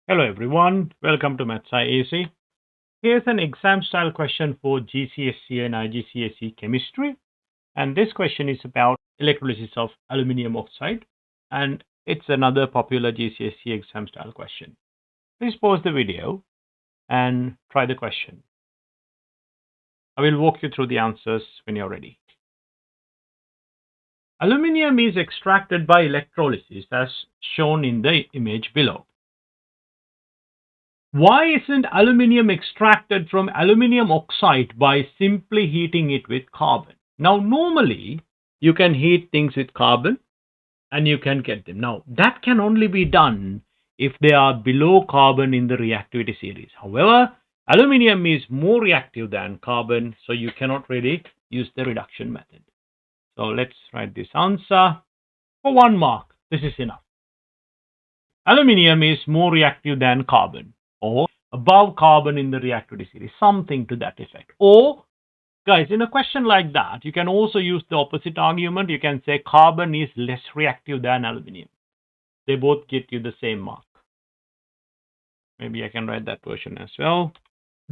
Hello everyone, welcome to MathsciAC. Here's an exam style question for GCSE and IGCSE Chemistry. And this question is about electrolysis of aluminium oxide. And it's another popular GCSE exam style question. Please pause the video and try the question. I will walk you through the answers when you're ready. Aluminium is extracted by electrolysis as shown in the image below. Why isn't aluminium extracted from aluminium oxide by simply heating it with carbon? Now, normally, you can heat things with carbon and you can get them. Now, that can only be done if they are below carbon in the reactivity series. However, aluminium is more reactive than carbon, so you cannot really use the reduction method. So let's write this answer. For 1 mark, this is enough. Aluminium is more reactive than carbon, or above carbon in the reactivity series, something to that effect. Or, guys, in a question like that, you can also use the opposite argument. You can say carbon is less reactive than aluminium. They both get you the same mark. Maybe I can write that version as well.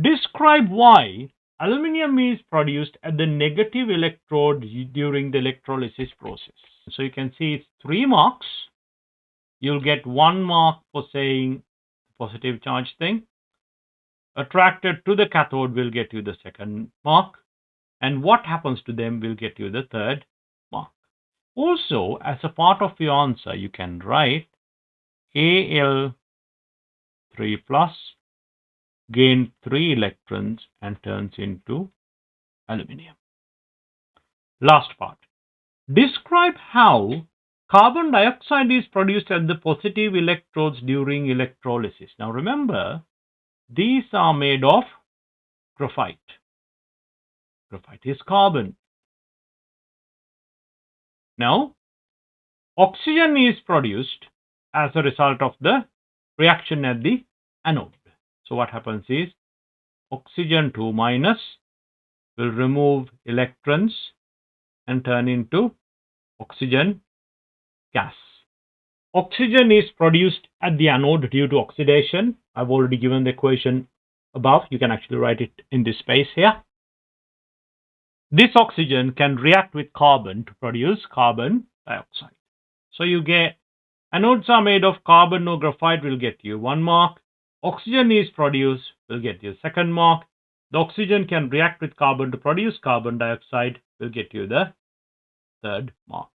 Describe why aluminium is produced at the negative electrode during the electrolysis process. So you can see it's 3 marks. You'll get 1 mark for saying positive charge thing. Attracted to the cathode will get you the 2nd mark. And what happens to them will get you the 3rd mark. Also, as a part of your answer, you can write Al3 plus gained 3 electrons and turns into aluminium. Last part. Describe how carbon dioxide is produced at the positive electrodes during electrolysis. Now remember, these are made of graphite. Graphite is carbon. Now, oxygen is produced as a result of the reaction at the anode. So what happens is, oxygen 2 minus will remove electrons and turn into oxygen gas. Oxygen is produced at the anode due to oxidation. I've already given the equation above. You can actually write it in this space here. This oxygen can react with carbon to produce carbon dioxide. So you get anodes are made of carbon or graphite will get you 1 mark. Oxygen is produced will get you 2nd mark. The oxygen can react with carbon to produce carbon dioxide will get you the 3rd mark.